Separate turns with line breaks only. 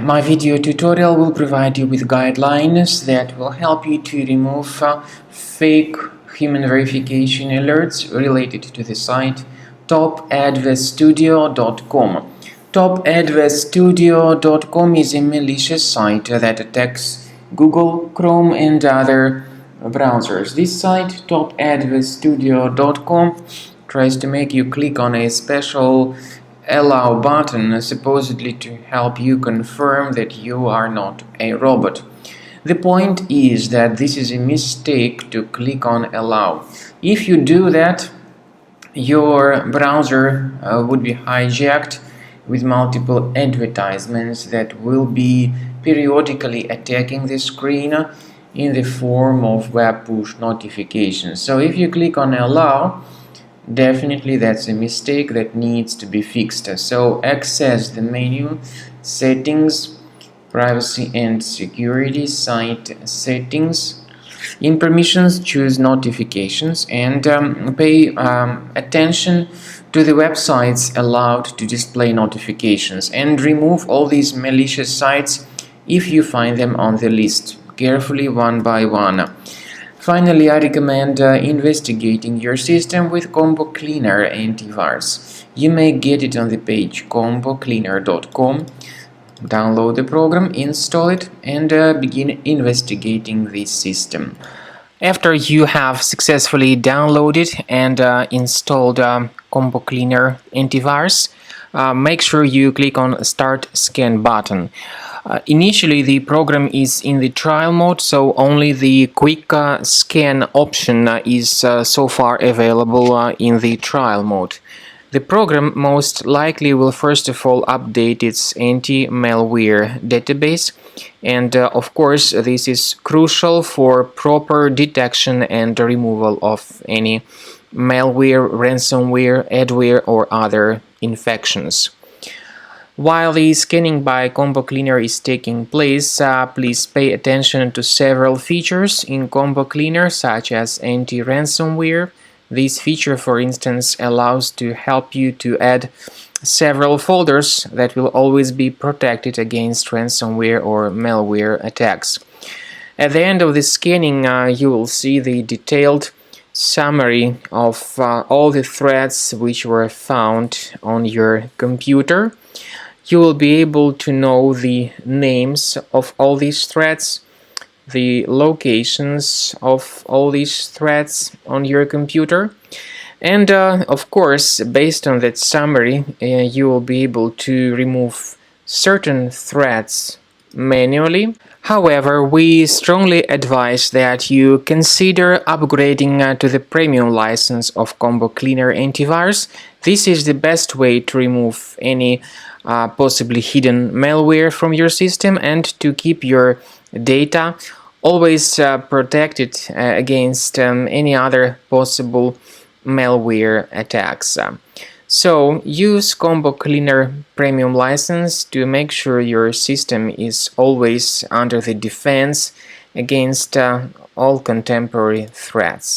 My video tutorial will provide you with guidelines that will help you to remove fake human verification alerts related to the site topadverstudio.com. Topadverstudio.com is a malicious site that attacks Google, Chrome and other browsers. This site, topadverstudio.com, tries to make you click on a special allow button, supposedly to help you confirm that you are not a robot. The point is that this is a mistake to click on allow. If you do that, your browser would be hijacked with multiple advertisements that will be periodically attacking the screen in the form of web push notifications. So if you click on allow, definitely that's a mistake that needs to be fixed. So access the menu, settings, privacy and security, site settings. In permissions, choose notifications and pay attention to the websites allowed to display notifications, and remove all these malicious sites if you find them on the list, carefully one by one. Finally, I recommend investigating your system with Combo Cleaner antivirus. You may get it on the page combocleaner.com. Download the program, install it, and begin investigating the system. After you have successfully downloaded and installed Combo Cleaner antivirus, make sure you click on Start Scan button. Initially, the program is in the trial mode, so only the quick scan option is so far available in the trial mode. The program most likely will first of all update its anti-malware database, and of course this is crucial for proper detection and removal of any malware, ransomware, adware or other infections. While the scanning by Combo Cleaner is taking place, please pay attention to several features in Combo Cleaner, such as anti-ransomware. This feature, for instance, allows to help you to add several folders that will always be protected against ransomware or malware attacks. At the end of the scanning, you will see the detailed summary of all the threats which were found on your computer. You will be able to know the names of all these threats, the locations of all these threats on your computer, and of course, based on that summary, you will be able to remove certain threats manually. However, we strongly advise that you consider upgrading to the premium license of Combo Cleaner antivirus. This is the best way to remove any possibly hidden malware from your system and to keep your data always protected against any other possible malware attacks. So use Combo Cleaner Premium license to make sure your system is always under the defense against all contemporary threats.